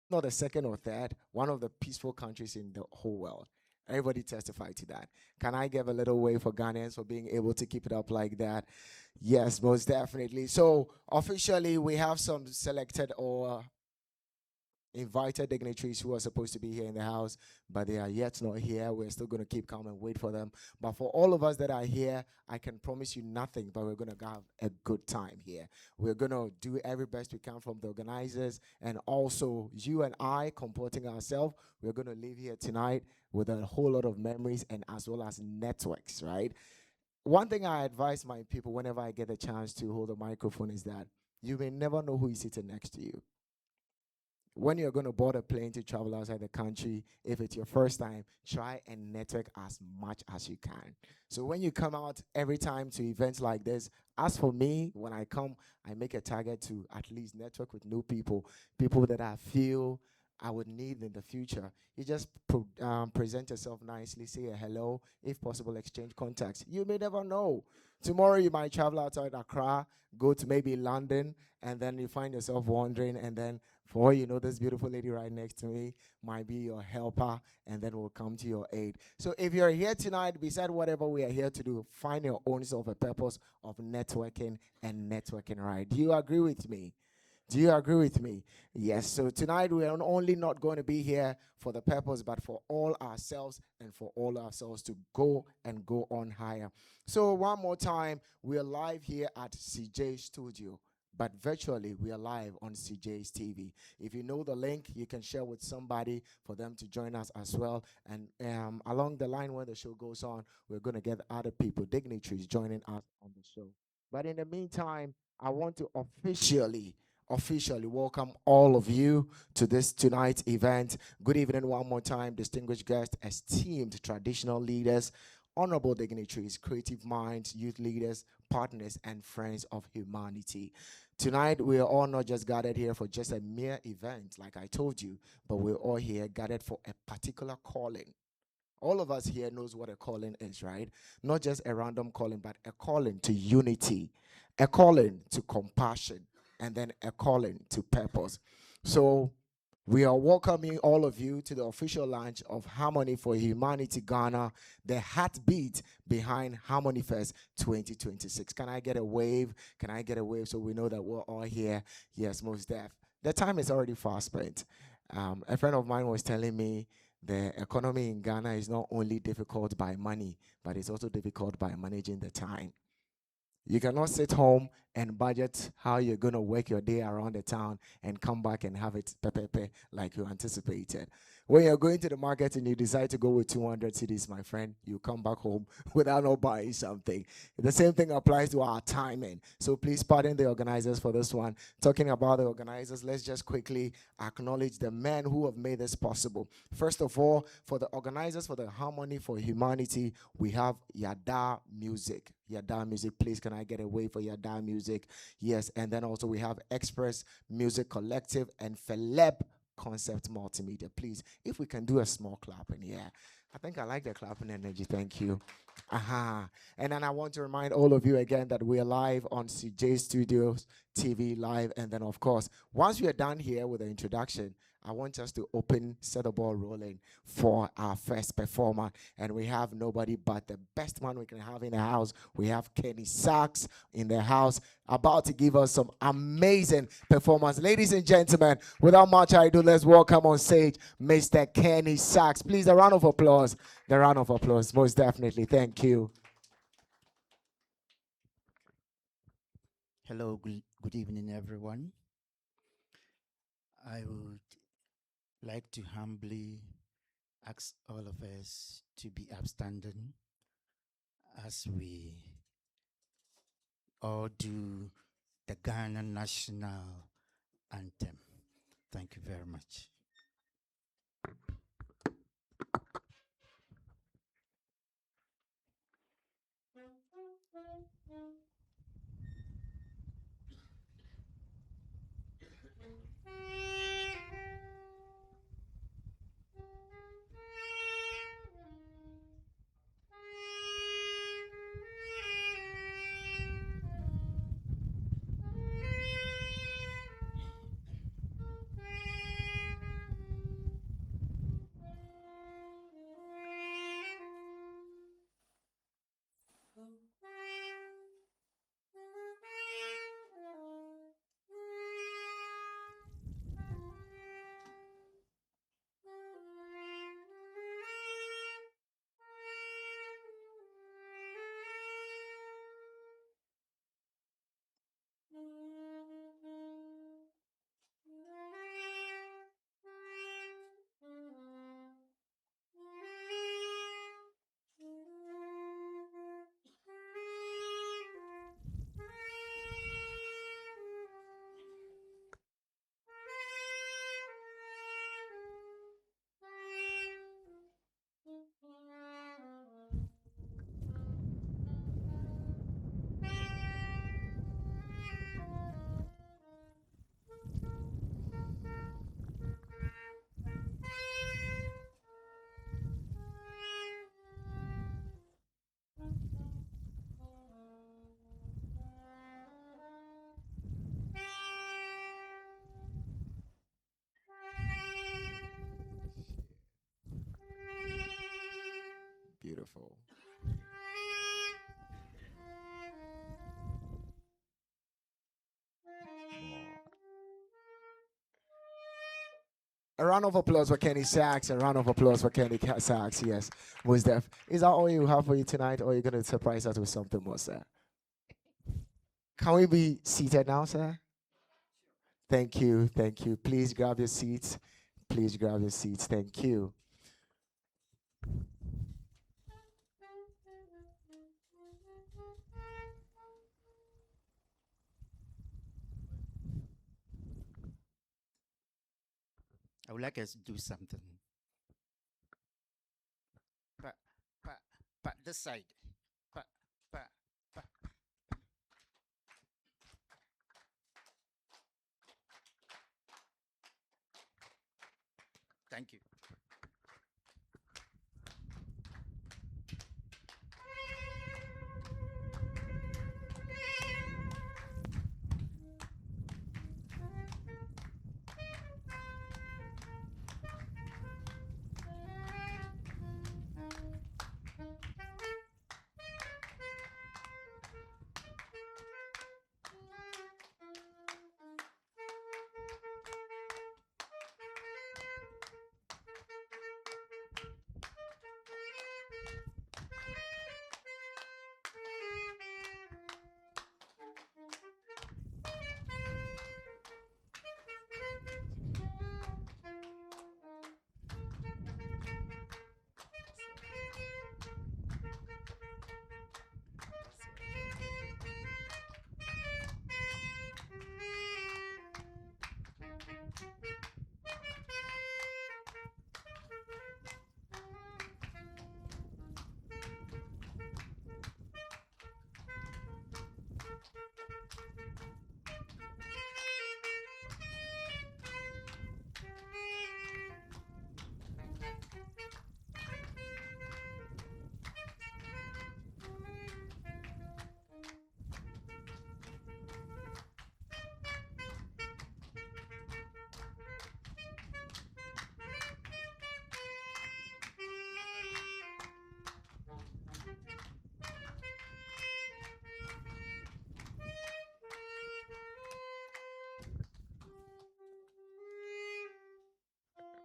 not the second or third, one of the peaceful countries in the whole world. Everybody testify to that. Can I give a little wave for Ghanaians for being able to keep it up like that? Yes, most definitely. So officially, we have some selected or invited dignitaries who are supposed to be here in the house, but they are yet not here. We're still going to keep calm and wait for them. But for all of us that are here, I can promise you nothing, but we're going to have a good time here. We're going to do every best we can from the organizers, and also you and I comporting ourselves. We're going to leave here tonight with a whole lot of memories and as well as networks, right? One thing I advise my people whenever I get a chance to hold a microphone is that you may never know who is sitting next to you. When you're going to board a plane to travel outside the country, if it's your first time, try and network as much as you can. So when you come out every time to events like this, as for me, when I come, I make a target to at least network with new people, people that I feel I would need in the future. You just present yourself nicely, say a hello, if possible, exchange contacts. You may never know. Tomorrow you might travel outside Accra, go to maybe London, and then you find yourself wandering, and then for all you know, this beautiful lady right next to me might be your helper and then will come to your aid. So if you're here tonight, beside whatever we are here to do, find your own sort of a purpose of networking and networking, right? Do you agree with me? Do you agree with me? Yes. So tonight we are only not going to be here for the purpose, but for all ourselves and for all ourselves to go and go on higher. So one more time, we are live here at CJ Studio, but virtually we are live on CJ's TV. If you know the link, you can share with somebody for them to join us as well. And along the line when the show goes on, we're going to get other people, dignitaries, joining us on the show. But in the meantime, I want to officially welcome all of you to this tonight's event. Good evening one more time, distinguished guests, esteemed traditional leaders, honorable dignitaries, creative minds, youth leaders, partners, and friends of humanity. Tonight, we are all not just gathered here for just a mere event, like I told you, but we're all here gathered for a particular calling. All of us here knows what a calling is, right? Not just a random calling, but a calling to unity, a calling to compassion, and then a calling to purpose. So we are welcoming all of you to the official launch of Harmony for Humanity Ghana, the heartbeat behind Harmonyfest 2026. Can I get a wave? Can I get a wave so we know that we're all here? Yes, most def. The time is already fast spent. A friend of mine was telling me the economy in Ghana is not only difficult by money, but it's also difficult by managing the time. You cannot sit home and budget how you're going to work your day around the town and come back and have it pepe like you anticipated. When you're going to the market and you decide to go with 200 cities, my friend, you come back home without not buying something. The same thing applies to our timing. So please pardon the organizers for this one. Talking about the organizers, let's just quickly acknowledge the men who have made this possible. First of all, for the organizers for the Harmony for Humanity, we have Yada Music. Yada Music, please, can I get a wave for Yada Music? Yes, and then also we have Express Music Collective and Philep Concept Multimedia. Please, if we can do a small clap in here. I think I like the clapping energy. Thank you. Aha. And then I want to remind all of you again that we are live on CJ Studios TV live. And then, of course, once we are done here with the introduction, I want us to set the ball rolling for our first performer. And we have nobody but the best man we can have in the house. We have Kenny Sachs in the house, about to give us some amazing performance. Ladies and gentlemen, without much ado, let's welcome on stage Mr. Kenny Sachs. Please, a round of applause. The round of applause, most definitely. Thank you. Hello, good evening, everyone. I would like to humbly ask all of us to be upstanding as we all do the Ghana national anthem. Thank you very much. Beautiful. A round of applause for Kenny Sachs. A round of applause for Kenny Sachs. Yes, was def. Is that all you have for you tonight, or are you gonna surprise us with something more, sir? Can we be seated now, sir? Thank you, thank you. Please grab your seats. Please grab your seats. Thank you. I would like us to do something. Pa, pa, this side. Pa, pa, pa. Thank you.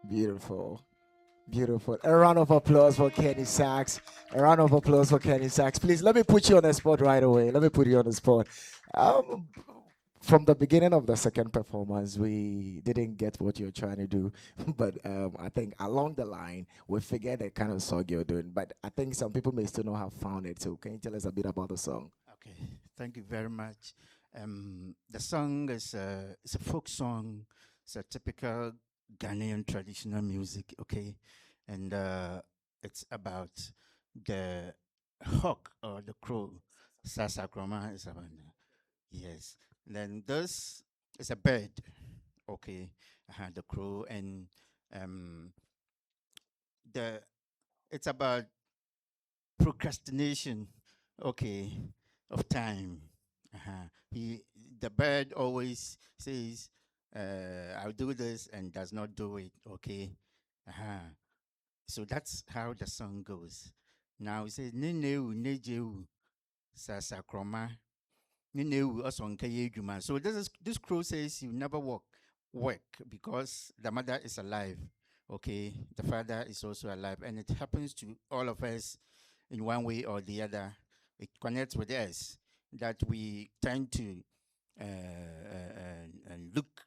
Beautiful. Beautiful. A round of applause for Kenny Sachs. A round of applause for Kenny Sachs. Please let me put you on the spot right away. Let me put you on the spot. Um, from the beginning of the second performance, we didn't get what you're trying to do, but I think along the line we figured the kind of song you're doing. But I think some people may still not have found it. So can you tell us a bit about the song? Okay, thank you very much. The song is it's a folk song. It's a typical Ghanaian traditional music. Okay, and it's about the hawk or the crow. Sasakroma is about yes. Then this is a bird. Okay, the crow and um the it's about procrastination, okay, of time. He, the bird always says, "I'll do this," and does not do it. Okay, so that's how the song goes. Now it says, "Nineu nejehu sasakroma nineu osonke." So this crow says you never work because the mother is alive. Okay, the father is also alive, and it happens to all of us in one way or the other. It connects with us that we tend to and look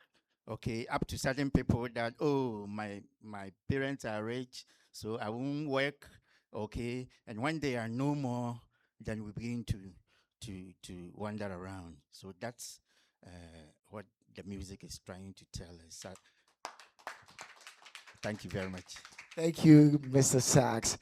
okay up to certain people that, oh, my parents are rich, so I won't work. Okay, and when they are no more, then we begin to wander around. So that's what the music is trying to tell us. Thank you very much. Thank you, Mr. Sachs.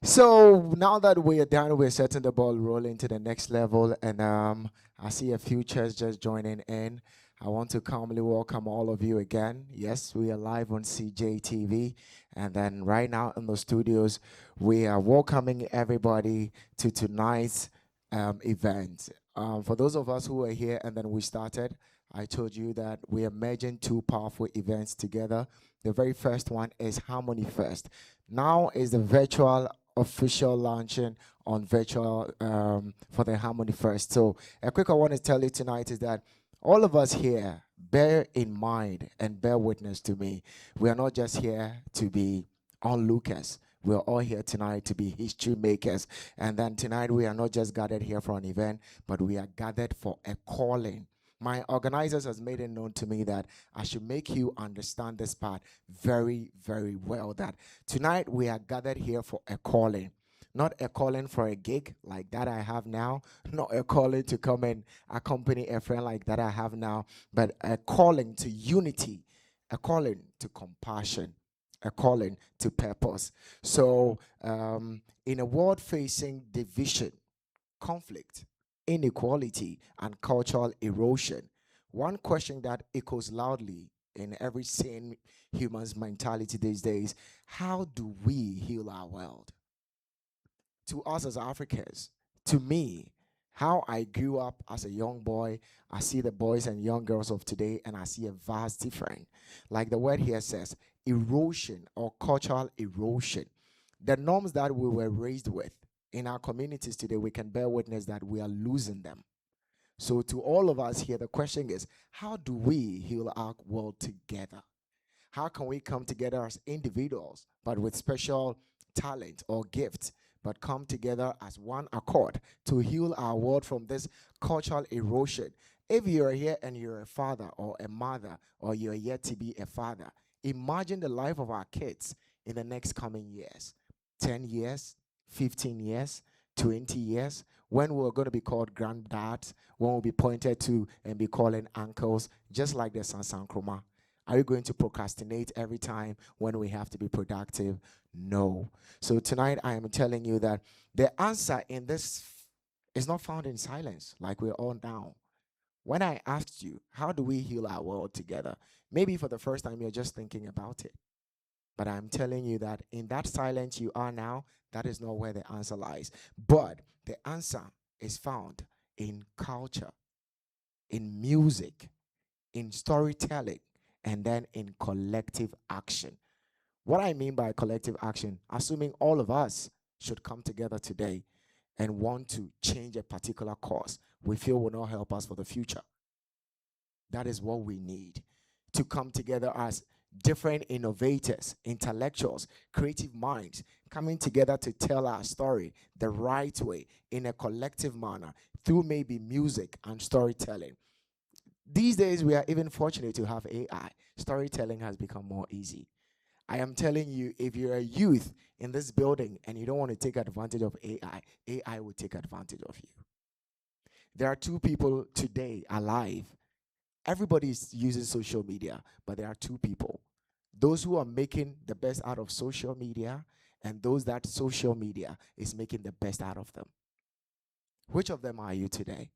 So now that we are done, we're setting the ball rolling to the next level, and I see a few chairs just joining in. I want to calmly welcome all of you again. Yes, we are live on CJTV, and then right now in the studios, we are welcoming everybody to tonight's event. For those of us who are here and then we started, I told you that we are merging two powerful events together. The very first one is Harmonyfest. Now is the virtual official launching on virtual for the Harmonyfest. So a quick I want to tell you tonight is that all of us here, bear in mind and bear witness to me. We are not just here to be onlookers. We are all here tonight to be history makers. And then tonight we are not just gathered here for an event, but we are gathered for a calling. My organizers has made it known to me that I should make you understand this part very, very well. That tonight we are gathered here for a calling. Not a calling for a gig like that I have now, not a calling to come and accompany a friend like that I have now, but a calling to unity, a calling to compassion, a calling to purpose. So, in a world facing division, conflict, inequality, and cultural erosion, one question that echoes loudly in every sane human's mentality these days: how do we heal our world? To us as Africans, to me, how I grew up as a young boy, I see the boys and young girls of today, and I see a vast difference. Like the word here says, erosion or cultural erosion. The norms that we were raised with in our communities today, we can bear witness that we are losing them. So, to all of us here, the question is, how do we heal our world together? How can we come together as individuals, but with special talent or gift, but come together as one accord to heal our world from this cultural erosion? If you're here and you're a father or a mother, or you're yet to be a father, imagine the life of our kids in the next coming years: 10 years, 15 years, 20 years, when we're going to be called granddads, when we'll be pointed to and be calling uncles, just like the Sansankroma. Are you going to procrastinate every time when we have to be productive? No. So tonight I am telling you that the answer in this is not found in silence, like we're all now. When I asked you, how do we heal our world together? Maybe for the first time you're just thinking about it. But I'm telling you that in that silence you are now, that is not where the answer lies. But the answer is found in culture, in music, in storytelling, and then in collective action. What I mean by collective action, assuming all of us should come together today and want to change a particular cause we feel will not help us for the future. That is what we need, to come together as different innovators, intellectuals, creative minds, coming together to tell our story the right way in a collective manner through maybe music and storytelling. These days, we are even fortunate to have AI. Storytelling has become more easy. I am telling you, if you're a youth in this building and you don't want to take advantage of AI, AI will take advantage of you. There are two people today alive. Everybody is using social media, but there are two people: those who are making the best out of social media, and those that social media is making the best out of them. Which of them are you today?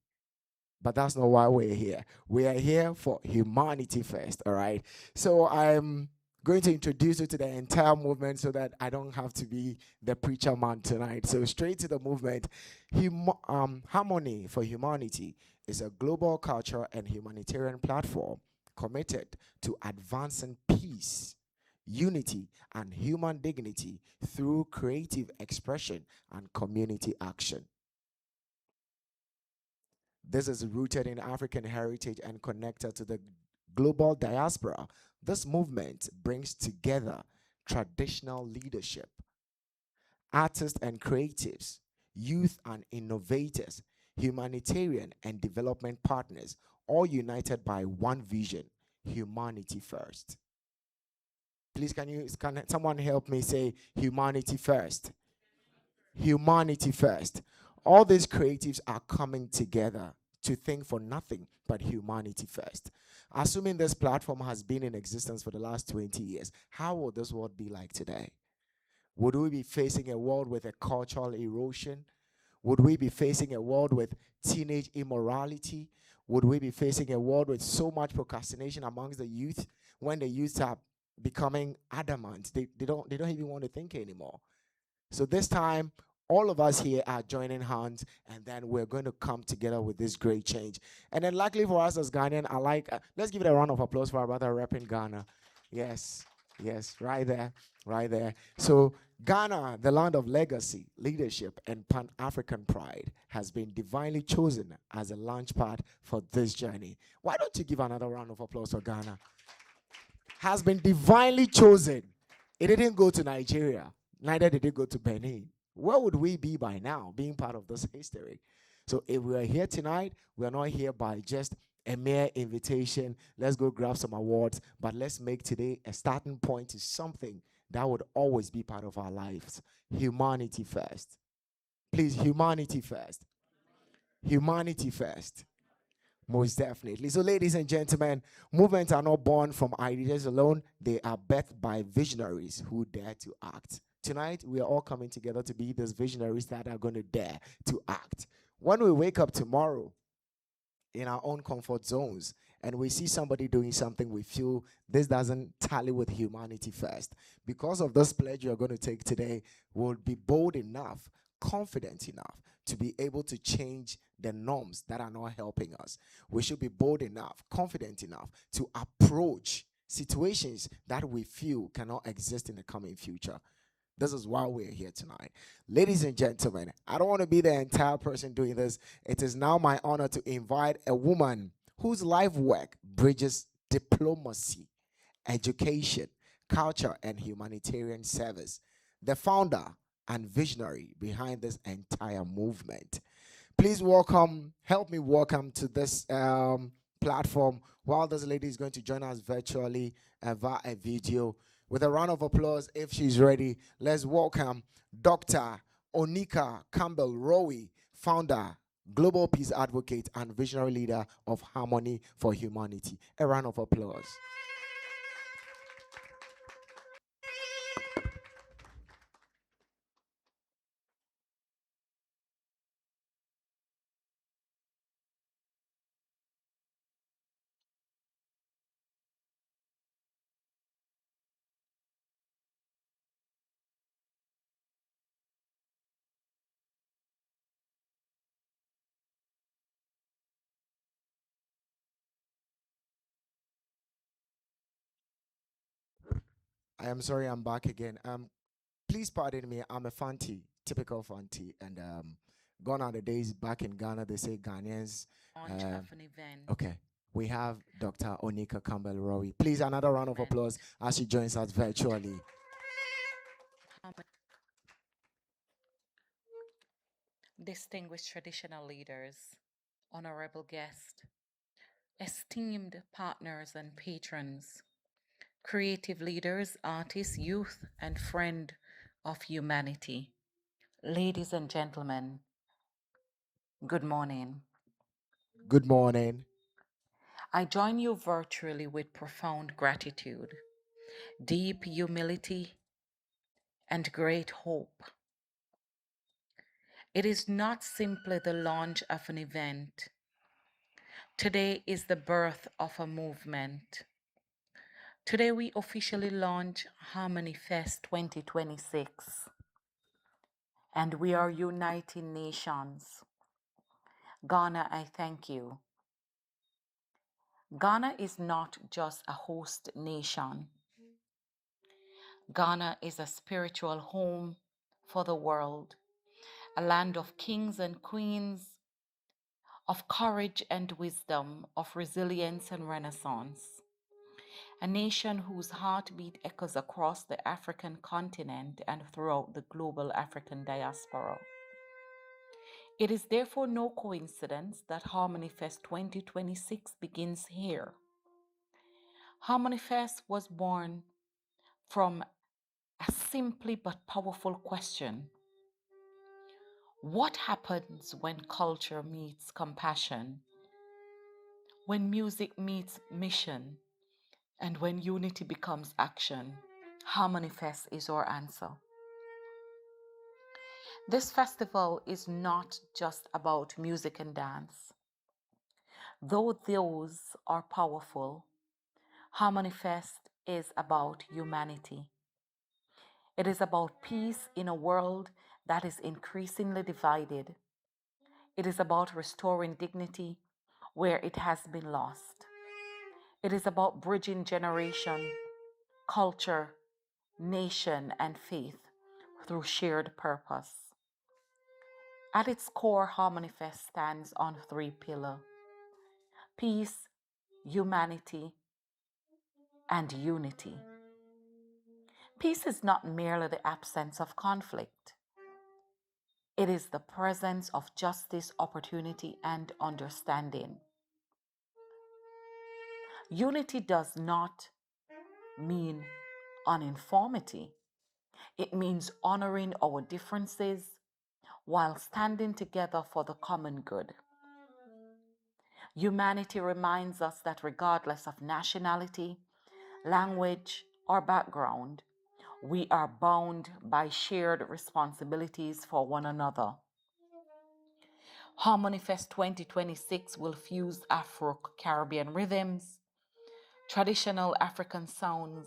But that's not why we're here. We are here for humanity first, all right? So I'm going to introduce you to the entire movement so that I don't have to be the preacher man tonight. So straight to the movement. Harmony for Humanity is a global cultural and humanitarian platform committed to advancing peace, unity, and human dignity through creative expression and community action. This is rooted in African heritage and connected to the global diaspora. This movement brings together traditional leadership, artists and creatives, youth and innovators, humanitarian and development partners, all united by one vision: humanity first. Please, can someone help me say humanity first? Humanity first. All these creatives are coming together to think for nothing but humanity first. Assuming this platform has been in existence for the last 20 years, how will this world be like today? Would we be facing a world with a cultural erosion? Would we be facing a world with teenage immorality? Would we be facing a world with so much procrastination amongst the youth, when the youth are becoming adamant? They don't even want to think anymore. So this time, all of us here are joining hands, and then we're going to come together with this great change. And then, luckily for us as Ghanaian, let's give it a round of applause for our brother repping Ghana. Yes, yes, right there, right there. So Ghana, the land of legacy, leadership, and Pan African pride, has been divinely chosen as a launchpad for this journey. Why don't you give another round of applause for Ghana? Has been divinely chosen. It didn't go to Nigeria, neither did it go to Benin. Where would we be by now, being part of this history? So if we are here tonight, we are not here by just a mere invitation. Let's go grab some awards, but let's make today a starting point to something that would always be part of our lives. Humanity first. Please, humanity first. Humanity first. Most definitely. So, ladies and gentlemen, movements are not born from ideas alone, they are birthed by visionaries who dare to act. Tonight, we are all coming together to be those visionaries that are going to dare to act. When we wake up tomorrow in our own comfort zones and we see somebody doing something, we feel this doesn't tally with humanity first. Because of this pledge you're going to take today, we'll be bold enough, confident enough to be able to change the norms that are not helping us. We should be bold enough, confident enough to approach situations that we feel cannot exist in the coming future. This is why we're here tonight. Ladies and gentlemen, I don't want to be the entire person doing this. It is now my honor to invite a woman whose life work bridges diplomacy, education, culture, and humanitarian service. The founder and visionary behind this entire movement. Please welcome, help me welcome to this platform while this lady is going to join us virtually via a video. With a round of applause, if she's ready, let's welcome Dr. Onika Campbell Rowe, founder, global peace advocate, and visionary leader of Harmony for Humanity. A round of applause. I am sorry, I'm back again. Please pardon me. I'm a Fanti, typical Fanti, and gone are the days back in Ghana. They say Ghanaians. Launch of an event. Okay, we have Dr. Onika Campbell Rowe. Please, another round of applause as she joins us virtually. Distinguished traditional leaders, honorable guests, esteemed partners and patrons, creative leaders, artists, youth, and friend of humanity. Ladies and gentlemen, good morning. Good morning. I join you virtually with profound gratitude, deep humility, and great hope. It is not simply the launch of an event. Today is the birth of a movement. Today we officially launch Harmonyfest 2026, and we are uniting nations. Ghana, I thank you. Ghana is not just a host nation. Ghana is a spiritual home for the world, a land of kings and queens, of courage and wisdom, of resilience and renaissance. A nation whose heartbeat echoes across the African continent and throughout the global African diaspora. It is therefore no coincidence that Harmonyfest 2026 begins here. Harmonyfest was born from a simply but powerful question. What happens when culture meets compassion? When music meets mission? And when unity becomes action? Harmonyfest is our answer. This festival is not just about music and dance. Though those are powerful, Harmonyfest is about humanity. It is about peace in a world that is increasingly divided. It is about restoring dignity where it has been lost. It is about bridging generation, culture, nation, and faith through shared purpose. At its core, Harmonyfest stands on 3 pillars: peace, humanity, and unity. Peace is not merely the absence of conflict. It is the presence of justice, opportunity, and understanding. Unity does not mean uniformity. It means honoring our differences while standing together for the common good. Humanity reminds us that regardless of nationality, language, or background, we are bound by shared responsibilities for one another. Harmonyfest 2026 will fuse Afro-Caribbean rhythms, traditional African sounds,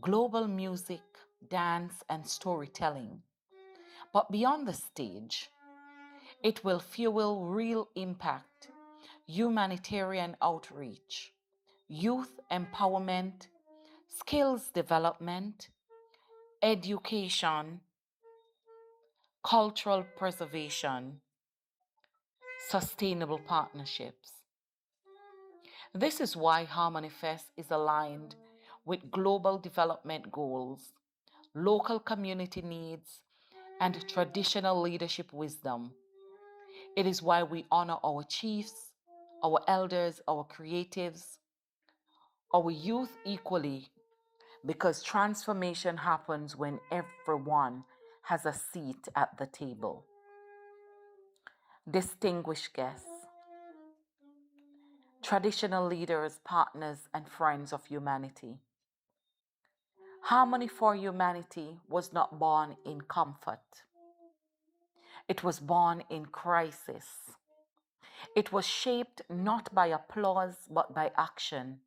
global music, dance, and storytelling. But beyond the stage, it will fuel real impact, humanitarian outreach, youth empowerment, skills development, education, cultural preservation, sustainable partnerships. This is why Harmonyfest is aligned with global development goals, local community needs, and traditional leadership wisdom. It is why we honor our chiefs, our elders, our creatives, our youth equally, because transformation happens when everyone has a seat at the table. Distinguished guests, traditional leaders, partners, and friends of humanity. Harmony for Humanity was not born in comfort. It was born in crisis. It was shaped not by applause but by action.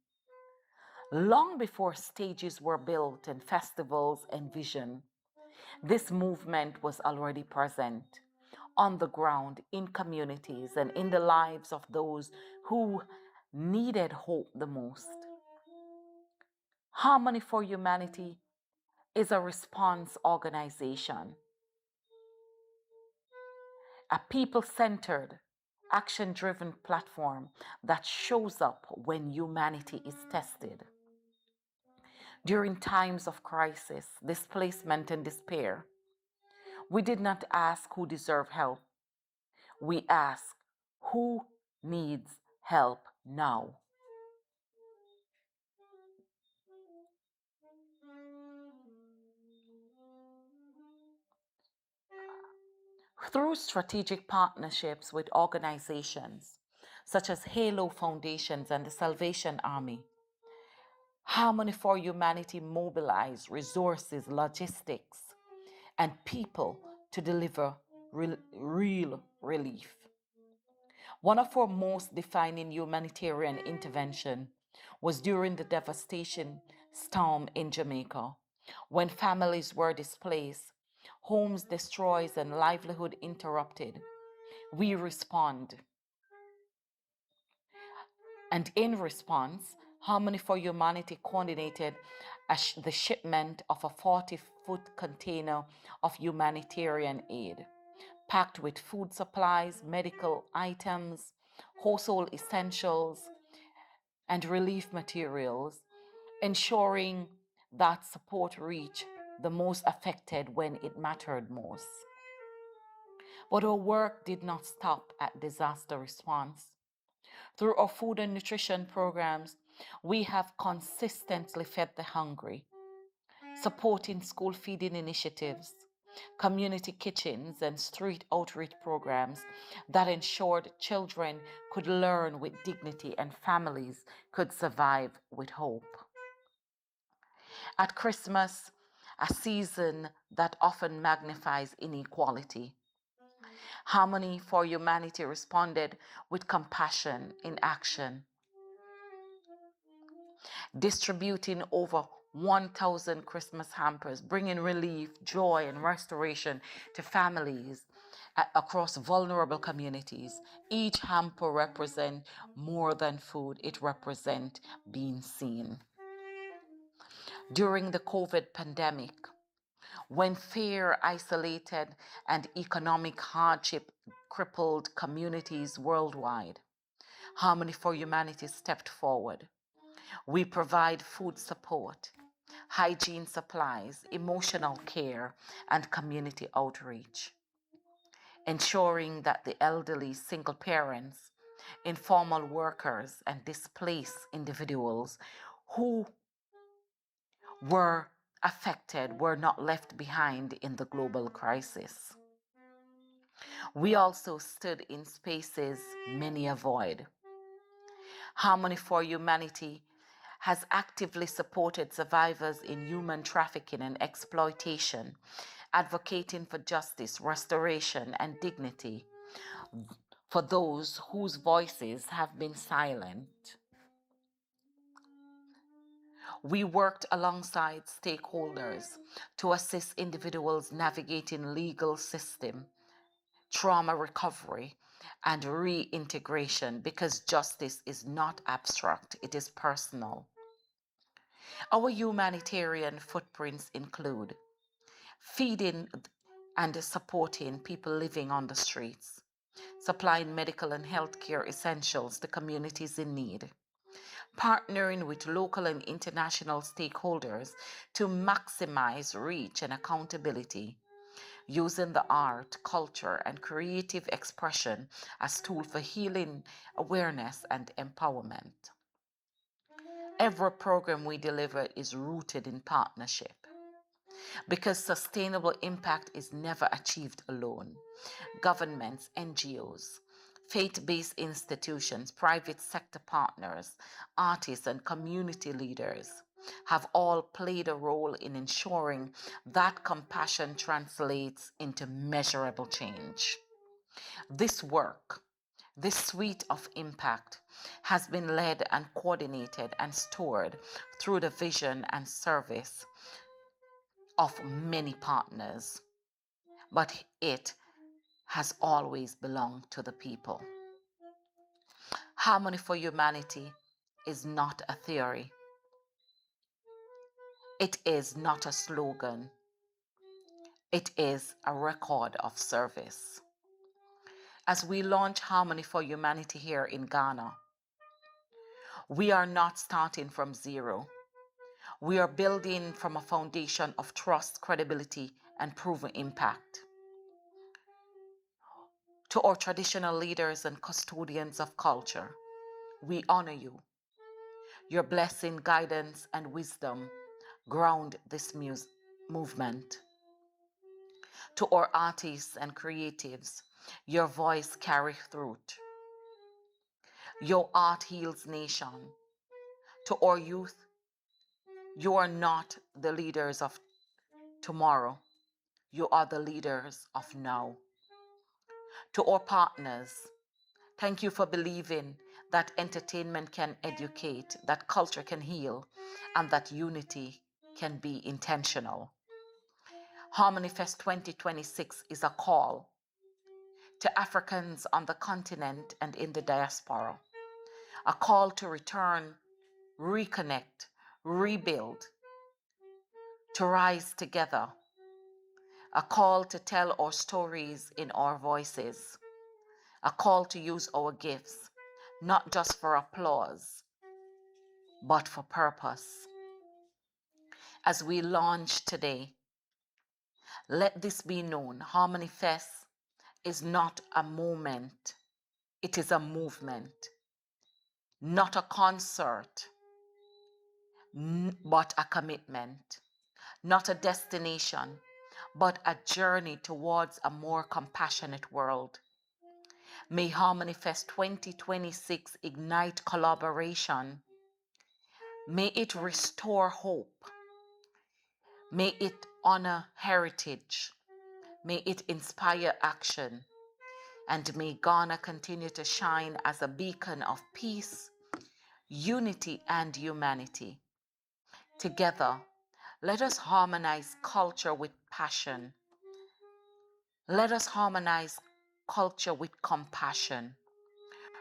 Long before stages were built and festivals envisioned, this movement was already present on the ground, in communities, and in the lives of those who needed hope the most. Harmony for Humanity is a response organization, a people centered, action driven platform that shows up when humanity is tested. During times of crisis, displacement, and despair, we did not ask who deserves help. We ask who needs help now. Through strategic partnerships with organizations such as Halo Foundations and the Salvation Army, Harmony for Humanity mobilized resources, logistics, and people to deliver real relief. One of our most defining humanitarian intervention was during the devastation storm in Jamaica, when families were displaced, homes destroyed, and livelihood interrupted. We respond. And in response, Harmony for Humanity coordinated the shipment of a 40-foot container of humanitarian aid, packed with food supplies, medical items, household essentials, and relief materials, ensuring that support reached the most affected when it mattered most. But our work did not stop at disaster response. Through our food and nutrition programs, we have consistently fed the hungry, supporting school feeding initiatives, community kitchens, and street outreach programs that ensured children could learn with dignity and families could survive with hope. At Christmas, a season that often magnifies inequality, Harmony for Humanity responded with compassion in action, distributing over 1,000 Christmas hampers, bringing relief, joy, and restoration to families across vulnerable communities. Each hamper represents more than food, it represents being seen. During the COVID pandemic, When fear isolated and economic hardship crippled communities worldwide, Harmony for Humanity stepped forward. We provide food support, hygiene supplies, emotional care, and community outreach, ensuring that the elderly, single parents, informal workers, and displaced individuals who were affected were not left behind in the global crisis. We also stood in spaces many avoid. Harmony for Humanity has actively supported survivors in human trafficking and exploitation, advocating for justice, restoration, and dignity for those whose voices have been silent. We worked alongside stakeholders to assist individuals navigating legal system, trauma recovery, and reintegration because justice is not abstract, it is personal. Our humanitarian footprints include feeding and supporting people living on the streets, supplying medical and healthcare essentials to communities in need, partnering with local and international stakeholders to maximize reach and accountability, using the art, culture, and creative expression as tool for healing, awareness, and empowerment. Every program we deliver is rooted in partnership because sustainable impact is never achieved alone. Governments, NGOs, faith-based institutions, private sector partners, artists, and community leaders have all played a role in ensuring that compassion translates into measurable change. This work, this suite of impact, has been led and coordinated and stored through the vision and service of many partners, but it has always belonged to the people. Harmony for Humanity is not a theory. It is not a slogan. It is a record of service. As we launch Harmony for Humanity here in Ghana, we are not starting from zero. We are building from a foundation of trust, credibility, and proven impact. To our traditional leaders and custodians of culture, we honor you. Your blessing, guidance, and wisdom ground this movement. To our artists and creatives, your voice carries truth. Your art heals nation. To our youth, you are not the leaders of tomorrow. You are the leaders of now. To our partners, thank you for believing that entertainment can educate, that culture can heal, and that unity can be intentional. Harmonyfest 2026 is a call to Africans on the continent and in the diaspora, a call to return, reconnect, rebuild, to rise together, a call to tell our stories in our voices, a call to use our gifts, not just for applause, but for purpose. As we launch today, let this be known, Harmonyfest is not a moment, it is a movement, not a concert, but a commitment, not a destination, but a journey towards a more compassionate world. May Harmonyfest 2026 ignite collaboration. May it restore hope. May it honor heritage. May it inspire action. And may Ghana continue to shine as a beacon of peace, unity, and humanity. Together, let us harmonize culture with passion. Let us harmonize culture with compassion,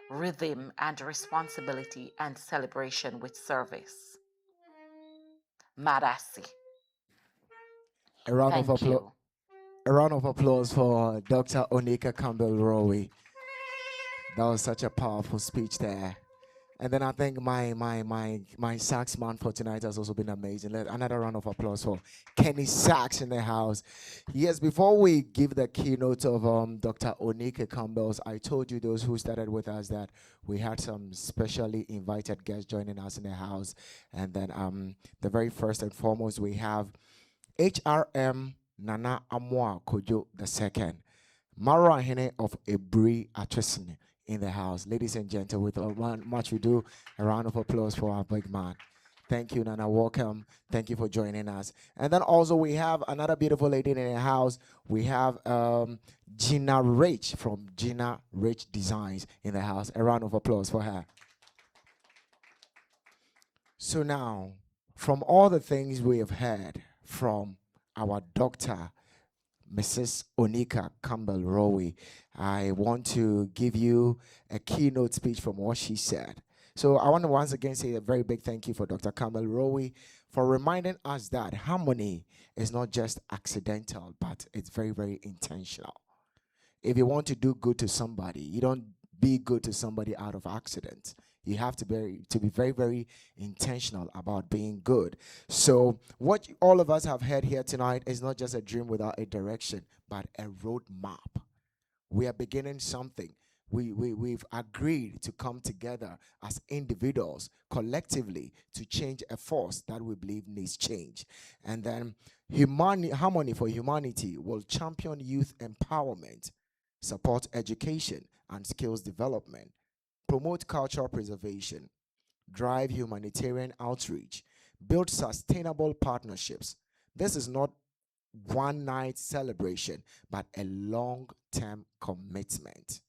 rhythm and responsibility, and celebration with service. Marasi. A round of Thank applause. you. A round of applause for Dr. Onika Campbell Rowe. That was such a powerful speech there. And then I think my sax man for tonight has also been amazing. Another round of applause for Kenny Sax in the house. Yes, before we give the keynote of Dr. Onika Campbell's, I told you those who started with us that we had some specially invited guests joining us in the house. And then the very first and foremost we have HRM Nana Amwa Kojo II, Mara Hene of Ebri Atresini in the house. Ladies and gentlemen, without much ado, a round of applause for our big man. Thank you, Nana. Welcome. Thank you for joining us. And then also we have another beautiful lady in the house. We have Gina Rich from Gina Rich Designs in the house. A round of applause for her. So now, from all the things we have heard from our doctor, Mrs. Onika Campbell Rowe, I want to give you a keynote speech from what she said. So I want to once again say a very big thank you for Dr. Campbell Rowe for reminding us that harmony is not just accidental, but it's very, very intentional. If you want to do good to somebody, you don't be good to somebody out of accident. You have to be very, very intentional about being good. So what all of us have heard here tonight is not just a dream without a direction, but a roadmap. We are beginning something. We've agreed to come together as individuals, collectively, to change a force that we believe needs change. And then Harmony for Humanity will champion youth empowerment, support education and skills development, promote cultural preservation, drive humanitarian outreach, build sustainable partnerships. This is not one night celebration, but a long term commitment.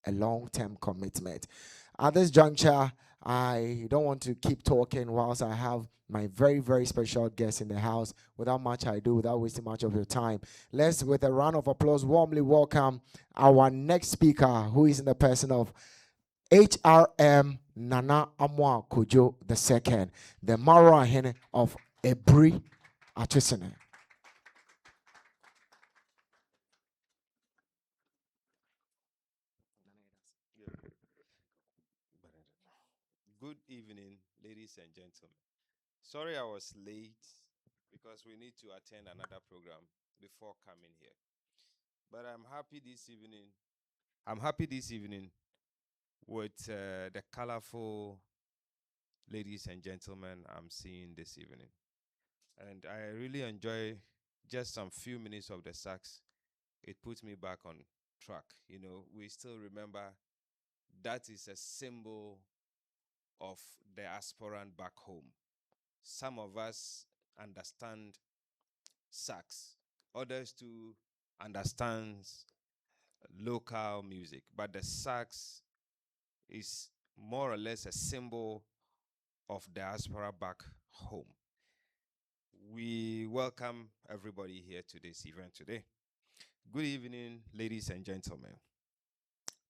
A long term commitment. At this juncture, I don't want to keep talking whilst I have my very, very special guest in the house. Without much ado, without wasting much of your time, let's, with a round of applause, warmly welcome our next speaker, who is in the person of HRM Nana Amwa Kojo II, the Marahene of Ebri Atwisene. Good evening, ladies and gentlemen. Sorry I was late because we need to attend another program before coming here. But I'm happy this evening. I'm happy this evening with the colorful ladies and gentlemen I'm seeing this evening. And I really enjoy just some few minutes of the sax. It puts me back on track. You know, we still remember that is a symbol of the aspirant back home. Some of us understand sax, others too understands local music, but the sax is more or less a symbol of diaspora back home. We welcome everybody here to this event today. Good evening, ladies and gentlemen,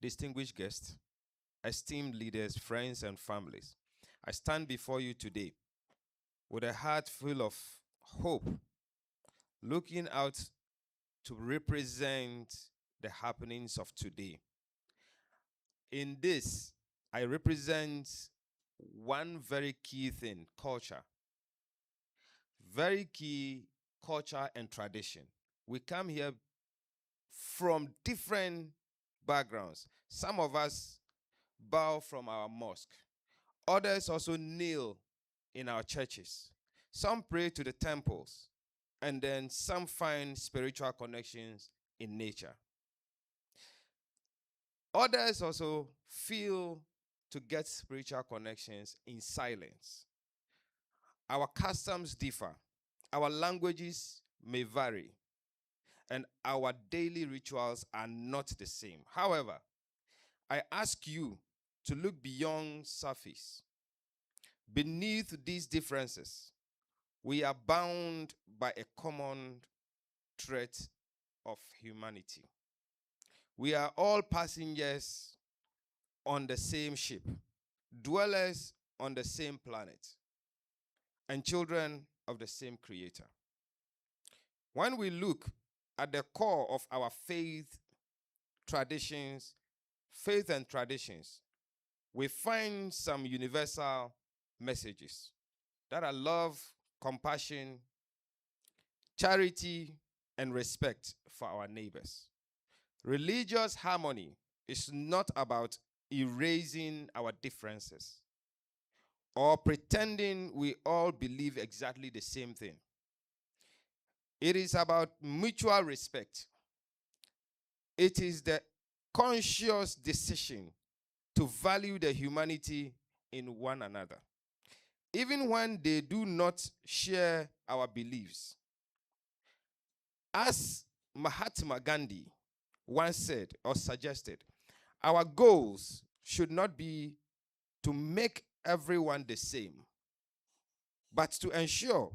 distinguished guests, esteemed leaders, friends, and families. I stand before you today with a heart full of hope, looking out to represent the happenings of today. In this, I represent one very key thing: culture. Very key: culture and tradition. We come here from different backgrounds. Some of us bow from our mosque, others also kneel in our churches. Some pray to the temples, and then some find spiritual connections in nature. Others also feel to get spiritual connections in silence. Our customs differ, our languages may vary, and our daily rituals are not the same. However, I ask you to look beyond surface. Beneath these differences, we are bound by a common thread of humanity. We are all passengers on the same ship, dwellers on the same planet, and children of the same creator. When we look at the core of our faith and traditions, we find some universal messages that are love, compassion, charity, and respect for our neighbors. Religious harmony is not about erasing our differences or pretending we all believe exactly the same thing. It is about mutual respect. It is the conscious decision to value the humanity in one another, even when they do not share our beliefs. As Mahatma Gandhi once said or suggested, our goals should not be to make everyone the same, but to ensure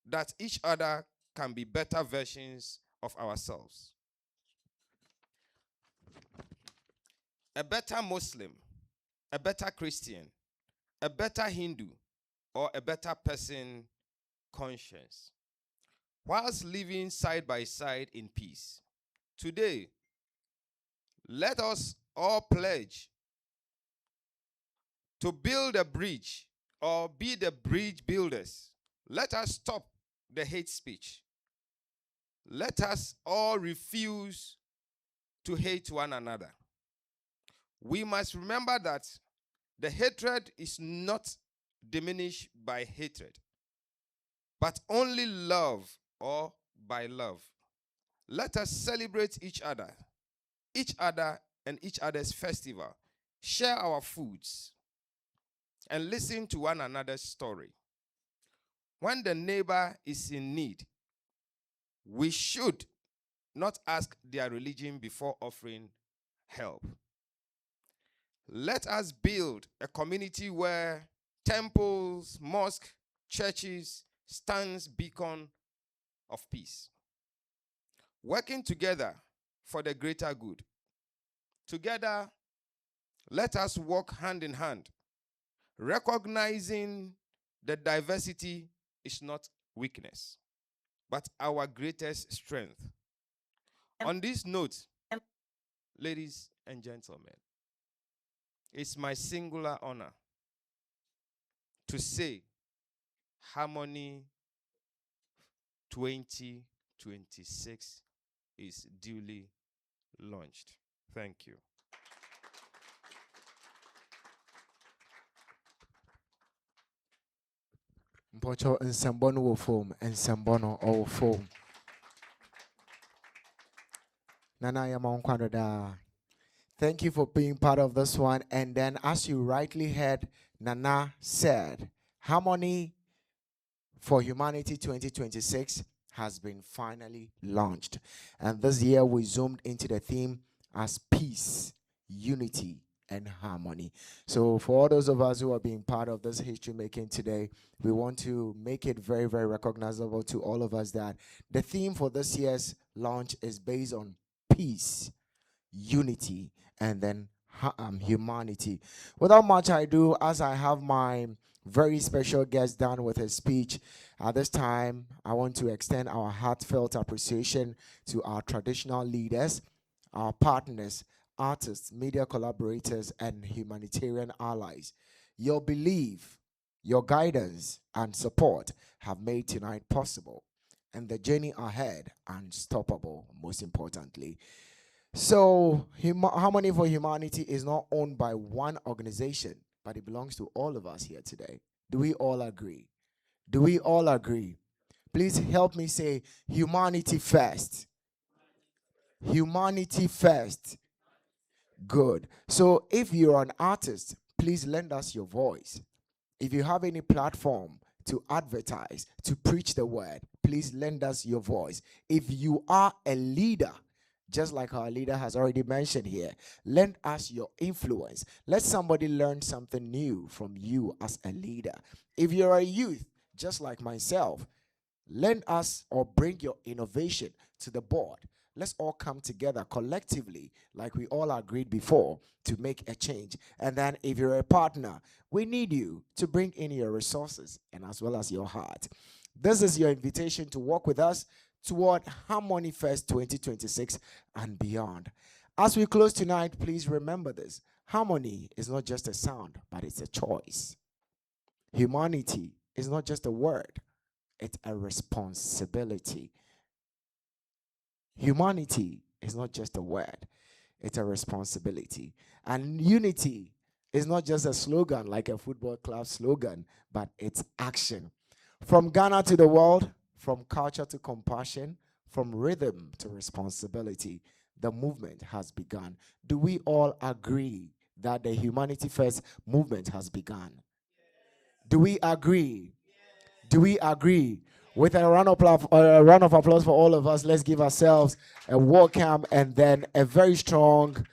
that each other can be better versions of ourselves. A better Muslim, a better Christian, a better Hindu, or a better person conscience, whilst living side by side in peace. Today, let us all pledge to build a bridge or be the bridge builders. Let us stop the hate speech. Let us all refuse to hate one another. We must remember that the hatred is not diminished by hatred, but only love or by love. Let us celebrate each other and each other's festival, share our foods, and listen to one another's story. When the neighbor is in need, we should not ask their religion before offering help. Let us build a community where temples, mosques, churches stands beacon of peace, working together for the greater good. Together, let us walk hand in hand, recognizing that diversity is not weakness, but our greatest strength. On this note, ladies and gentlemen, it's my singular honor to say Harmony 2026 is duly launched. Thank you. Mpocho nsambonu wo form nsambono all form. Nana Yamonkwada. Thank you for being part of this one. And then, as you rightly heard, Nana said, Harmony for Humanity 2026 has been finally launched. And this year we zoomed into the theme as peace, unity, and harmony. So for all those of us who are being part of this history making today, we want to make it very, very recognizable to all of us that the theme for this year's launch is based on peace, unity, and then humanity. Without much ado, as I have my very special guest done with his speech, at this time, I want to extend our heartfelt appreciation to our traditional leaders, our partners, artists, media collaborators, and humanitarian allies. Your belief, your guidance, and support have made tonight possible, and the journey ahead unstoppable, most importantly. So, Harmony for Humanity is not owned by one organization, but it belongs to all of us here today. Do we all agree? Do we all agree? Please help me say humanity first. Humanity first. Good. So, if you're an artist, please lend us your voice. If you have any platform to advertise, to preach the word, please lend us your voice. If you are a leader, just like our leader has already mentioned here, lend us your influence. Let somebody learn something new from you as a leader. If you're a youth, just like myself, lend us or bring your innovation to the board. Let's all come together collectively, like we all agreed before, to make a change. And then if you're a partner, we need you to bring in your resources and as well as your heart. This is your invitation to work with us toward Harmonyfest 2026 and beyond. As we close tonight, please remember this. Harmony is not just a sound, but it's a choice. Humanity is not just a word, it's a responsibility. Humanity is not just a word, it's a responsibility. And unity is not just a slogan like a football club slogan, but it's action. From Ghana to the world, from culture to compassion, from rhythm to responsibility, the movement has begun. Do we all agree that the Humanity First movement has begun? Do we agree? Do we agree? With a round of applause for all of us, let's give ourselves a welcome and then a very strong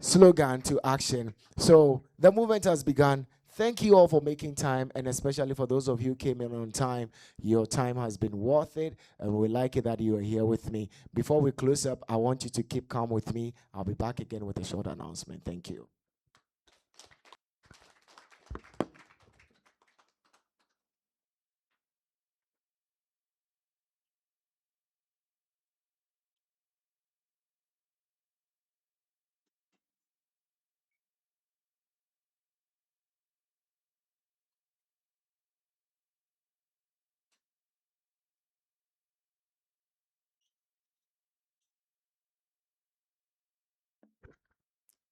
slogan to action. So the movement has begun. Thank you all for making time, and especially for those of you who came in on time. Your time has been worth it, and we like it that you are here with me. Before we close up, I want you to keep calm with me. I'll be back again with a short announcement. Thank you.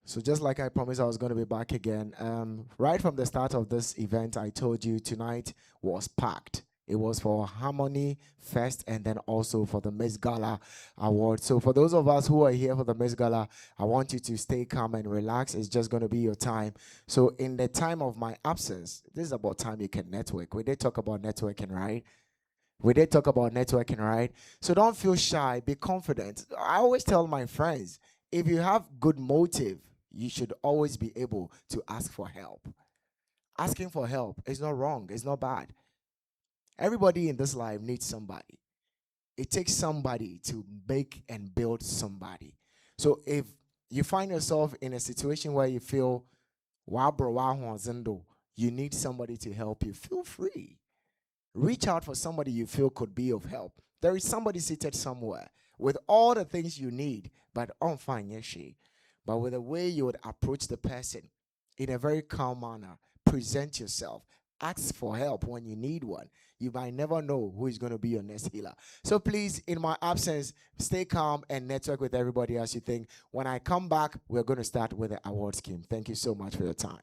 So just like I promised I was going to be back again, right from the start of this event, I told you tonight was packed. It was for Harmony Fest and then also for the Miss Gala Award. So for those of us who are here for the Miss Gala, I want you to stay calm and relax. It's just going to be your time. So in the time of my absence, this is about time you can network. We did talk about networking, right? We did talk about networking, right? So don't feel shy. Be confident. I always tell my friends, if you have good motive, you should always be able to ask for help. Asking for help is not wrong. It's not bad. Everybody in this life needs somebody. It takes somebody to make and build somebody. So if you find yourself in a situation where you feel, wow, bro, wow, you need somebody to help you, feel free. Reach out for somebody you feel could be of help. There is somebody seated somewhere with all the things you need, but on fine, yes, she. But with the way you would approach the person in a very calm manner, present yourself, ask for help when you need one. You might never know who is going to be your next healer. So please, in my absence, stay calm and network with everybody as you think. When I come back, we're going to start with the award scheme. Thank you so much for your time.